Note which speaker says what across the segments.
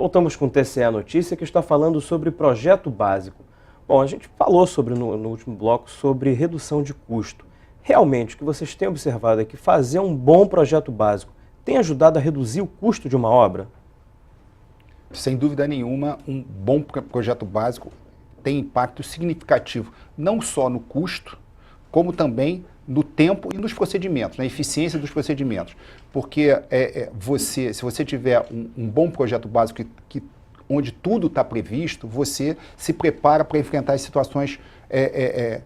Speaker 1: Voltamos com o TCE Notícia, que está falando sobre projeto básico. Bom, a gente falou no último bloco sobre redução de custo. Realmente, o que vocês têm observado é que fazer um bom projeto básico tem ajudado a reduzir o custo de uma obra?
Speaker 2: Sem dúvida nenhuma, um bom projeto básico tem impacto significativo, não só no custo, como também no tempo e nos procedimentos, na eficiência dos procedimentos. Porque se você tiver um bom projeto básico onde tudo está previsto, você se prepara para enfrentar as situações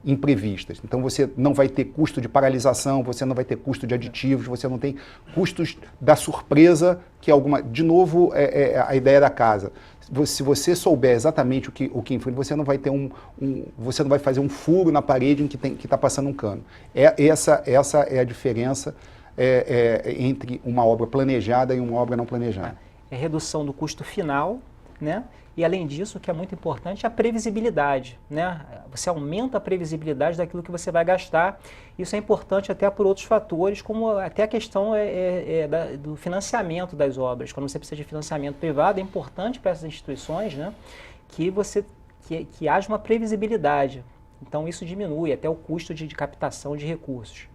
Speaker 2: imprevistas. Então você não vai ter custo de paralisação, você não vai ter custo de aditivos, você não tem custos da surpresa, que é de novo, a ideia da casa. Se você souber exatamente o que enfrenta, você não vai ter você não vai fazer um furo na parede em que está passando um cano. Essa é a diferença entre uma obra planejada e uma obra não planejada.
Speaker 3: É redução do custo final, né? E além disso, o que é muito importante é a previsibilidade, né? Você aumenta a previsibilidade daquilo que você vai gastar. Isso é importante até por outros fatores, como até a questão do financiamento das obras. Quando você precisa de financiamento privado, é importante para essas instituições, né, que haja uma previsibilidade. Então isso diminui até o custo de captação de recursos.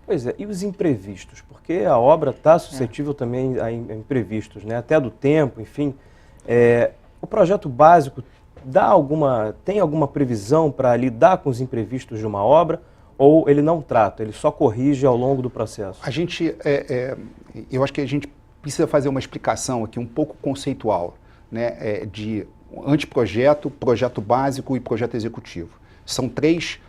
Speaker 1: Pois é, e os imprevistos? Porque a obra está suscetível também a imprevistos, né? Até do tempo, enfim. O projeto básico tem alguma previsão para lidar com os imprevistos de uma obra, ou ele não trata, ele só corrige ao longo do processo?
Speaker 2: Eu acho que a gente precisa fazer uma explicação aqui um pouco conceitual, né, de anteprojeto, projeto básico e projeto executivo. São três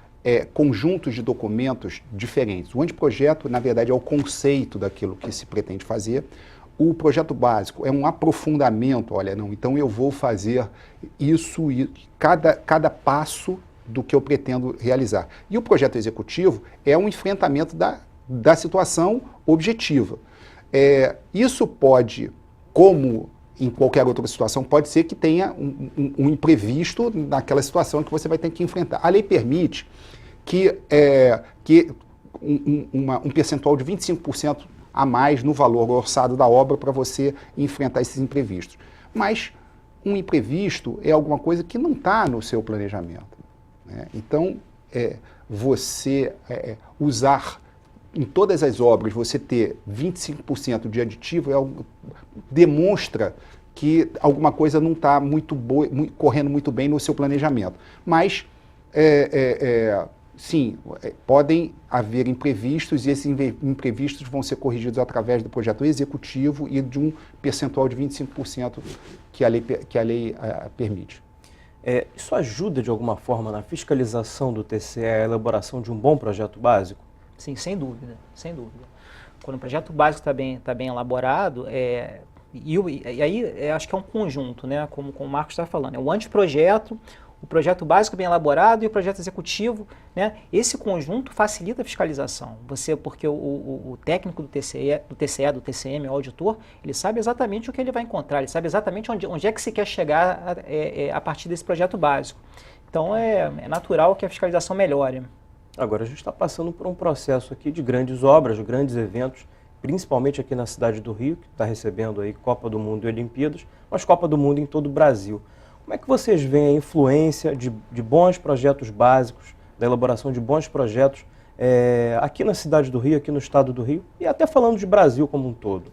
Speaker 2: conjuntos de documentos diferentes. O anteprojeto, na verdade, é o conceito daquilo que se pretende fazer. O projeto básico é um aprofundamento, então eu vou fazer isso e cada passo do que eu pretendo realizar. E o projeto executivo é um enfrentamento da situação objetiva. Isso pode, como em qualquer outra situação, pode ser que tenha um imprevisto naquela situação que você vai ter que enfrentar. A lei permite que um percentual de 25% a mais no valor orçado da obra para você enfrentar esses imprevistos. Mas um imprevisto é alguma coisa que não está no seu planejamento, né? Então, você usar em todas as obras, você ter 25% de aditivo demonstra que alguma coisa não está correndo muito bem no seu planejamento. Mas sim, podem haver imprevistos e esses imprevistos vão ser corrigidos através do projeto executivo e de um percentual de 25% que a lei permite.
Speaker 1: Isso ajuda de alguma forma na fiscalização do TCE, a elaboração de um bom projeto básico?
Speaker 3: Sim, sem dúvida, sem dúvida. Quando o projeto básico está bem elaborado, e aí acho que é um conjunto, né, como o Marcos está falando, é o anteprojeto, o projeto básico bem elaborado e o projeto executivo, né? Esse conjunto facilita a fiscalização. Porque o técnico do TCE, do TCM, o auditor, ele sabe exatamente o que ele vai encontrar, ele sabe exatamente onde é que se quer chegar a partir desse projeto básico. Então é natural que a fiscalização melhore.
Speaker 1: Agora a gente está passando por um processo aqui de grandes obras, de grandes eventos, principalmente aqui na cidade do Rio, que está recebendo aí Copa do Mundo e Olimpíadas, mas Copa do Mundo em todo o Brasil. Como é que vocês veem a influência de bons projetos básicos, da elaboração de bons projetos aqui na cidade do Rio, aqui no estado do Rio, e até falando de Brasil como um todo?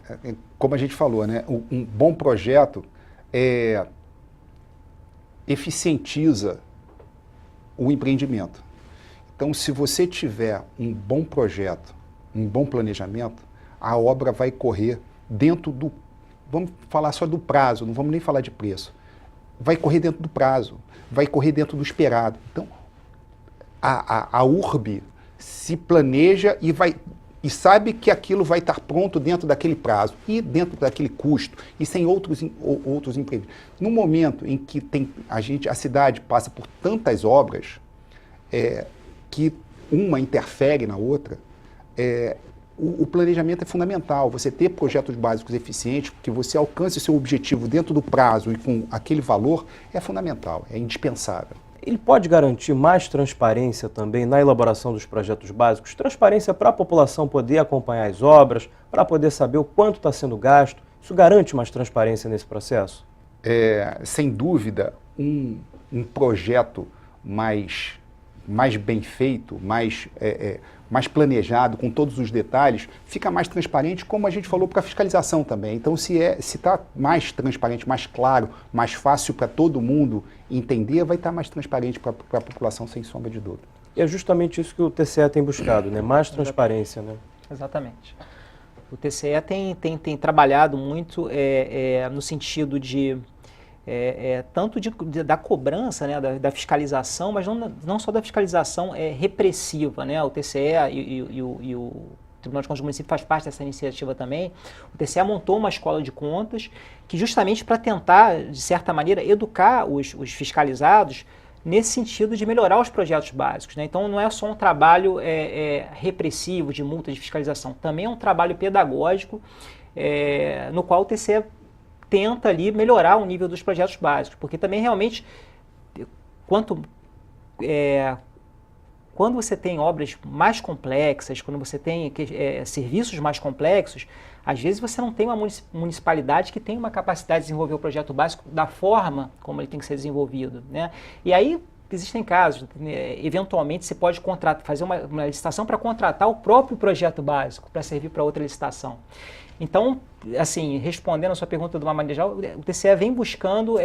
Speaker 2: Como a gente falou, né, um bom projeto eficientiza o empreendimento. Então, se você tiver um bom projeto, um bom planejamento, a obra vai correr dentro do... Vamos falar só do prazo, não vamos nem falar de preço. Vai correr dentro do prazo, vai correr dentro do esperado. Então, a URB se planeja e sabe que aquilo vai estar pronto dentro daquele prazo e dentro daquele custo e sem outros imprevistos. No momento em que a cidade passa por tantas obras que uma interfere na outra, o planejamento é fundamental. Você ter projetos básicos eficientes, que você alcance o seu objetivo dentro do prazo e com aquele valor, é fundamental, é indispensável.
Speaker 1: Ele pode garantir mais transparência também na elaboração dos projetos básicos? Transparência para a população poder acompanhar as obras, para poder saber o quanto está sendo gasto? Isso garante mais transparência nesse processo?
Speaker 2: sem dúvida, um projeto mais bem feito, mais planejado, com todos os detalhes, fica mais transparente, como a gente falou, para a fiscalização também. Então, se está mais transparente, mais claro, mais fácil para todo mundo entender, vai estar mais transparente para a população, sem sombra de dúvida.
Speaker 1: E é justamente isso que o TCE tem buscado, né? Mais transparência, né?
Speaker 3: Exatamente. O TCE tem trabalhado muito no sentido de tanto da cobrança, né, da fiscalização, mas não só da fiscalização repressiva, né? O TCE e o Tribunal de Contas do Município faz parte dessa iniciativa também. O TCE montou uma escola de contas que justamente para tentar, de certa maneira, educar os fiscalizados nesse sentido de melhorar os projetos básicos, né? Então não é só um trabalho repressivo de multa de fiscalização, também é um trabalho pedagógico no qual o TCE tenta ali melhorar o nível dos projetos básicos, porque também realmente quando você tem obras mais complexas, quando você tem serviços mais complexos, às vezes você não tem uma municipalidade que tem uma capacidade de desenvolver o projeto básico da forma como ele tem que ser desenvolvido, né? E aí existem casos, eventualmente você pode fazer uma licitação para contratar o próprio projeto básico para servir para outra licitação. Então, assim, respondendo a sua pergunta de uma maneira geral, o TCE vem buscando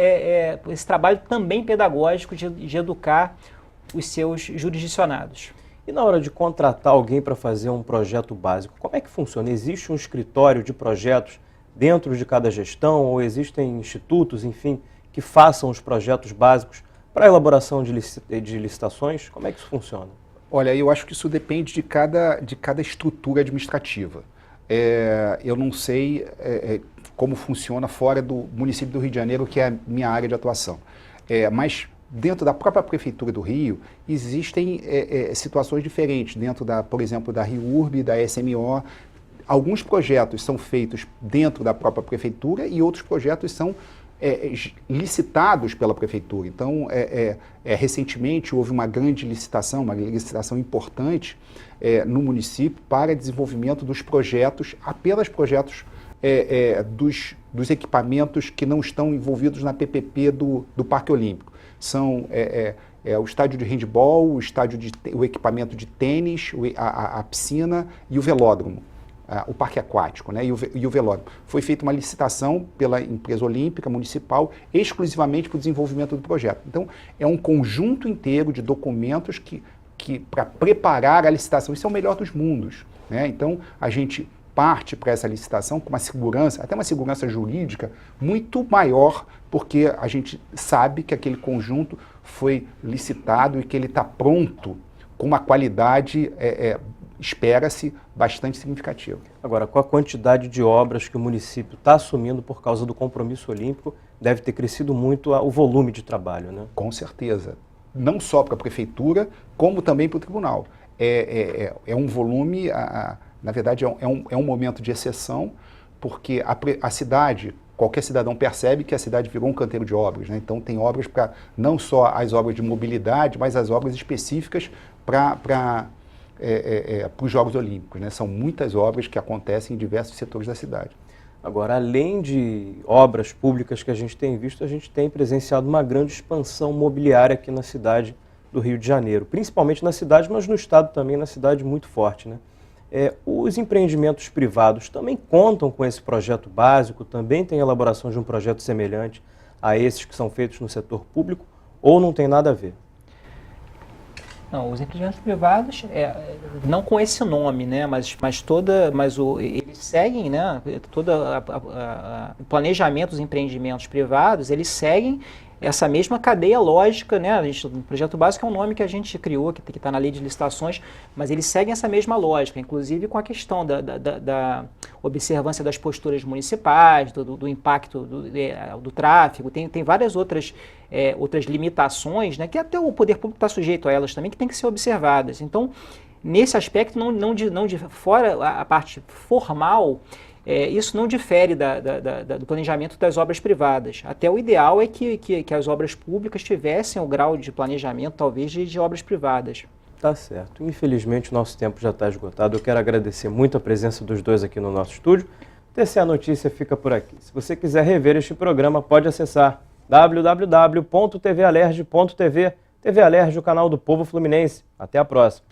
Speaker 3: esse trabalho também pedagógico de educar os seus jurisdicionados.
Speaker 1: E na hora de contratar alguém para fazer um projeto básico, como é que funciona? Existe um escritório de projetos dentro de cada gestão ou existem institutos, enfim, que façam os projetos básicos para a elaboração de licitações? Como é que isso funciona?
Speaker 2: Olha, eu acho que isso depende de cada estrutura administrativa. Eu não sei como funciona fora do município do Rio de Janeiro, que é a minha área de atuação. Mas dentro da própria Prefeitura do Rio, existem situações diferentes, dentro, por exemplo, da RIURB, da SMO. Alguns projetos são feitos dentro da própria Prefeitura e outros projetos são licitados pela Prefeitura. Então, recentemente houve uma licitação importante no município para desenvolvimento dos projetos, apenas projetos dos equipamentos que não estão envolvidos na PPP do Parque Olímpico. São o estádio de handebol, o equipamento de tênis, a piscina e o velódromo. O parque aquático, né, e o velódromo. Foi feita uma licitação pela empresa olímpica municipal exclusivamente para o desenvolvimento do projeto. Então, é um conjunto inteiro de documentos que para preparar a licitação, isso é o melhor dos mundos, né? Então, a gente parte para essa licitação com uma segurança, até uma segurança jurídica muito maior, porque a gente sabe que aquele conjunto foi licitado e que ele está pronto com uma qualidade espera-se bastante significativa.
Speaker 1: Agora, com a quantidade de obras que o município está assumindo por causa do compromisso olímpico, deve ter crescido muito o volume de trabalho, né?
Speaker 2: Com certeza. Não só para a prefeitura, como também para o tribunal. É um volume, na verdade, é um momento de exceção, porque a cidade, qualquer cidadão percebe que a cidade virou um canteiro de obras, né? Então, tem obras para, não só as obras de mobilidade, mas as obras específicas para os Jogos Olímpicos, né? São muitas obras que acontecem em diversos setores da cidade.
Speaker 1: Agora, além de obras públicas que a gente tem visto, a gente tem presenciado uma grande expansão mobiliária aqui na cidade do Rio de Janeiro, principalmente na cidade, mas no estado também, na cidade muito forte, né? Os empreendimentos privados também contam com esse projeto básico, também tem elaboração de um projeto semelhante a esses que são feitos no setor público, ou não tem nada a ver?
Speaker 3: Não, os empreendimentos privados, não com esse nome, né, eles seguem, né, o planejamento dos empreendimentos privados, eles seguem essa mesma cadeia lógica, né? O projeto básico é um nome que a gente criou, que está na lei de licitações, mas eles seguem essa mesma lógica, inclusive com a questão da observância das posturas municipais, do impacto do tráfego, tem várias outras limitações, né? Que até o poder público está sujeito a elas também, que tem que ser observadas. Então, nesse aspecto, fora a parte formal, isso não difere do planejamento das obras privadas. Até o ideal é que as obras públicas tivessem o grau de planejamento, talvez, de obras privadas.
Speaker 1: Tá certo. Infelizmente, o nosso tempo já está esgotado. Eu quero agradecer muito a presença dos dois aqui no nosso estúdio. TCA Notícia fica por aqui. Se você quiser rever este programa, pode acessar www.tvalerj.tv. TV Alerj, o canal do povo fluminense. Até a próxima.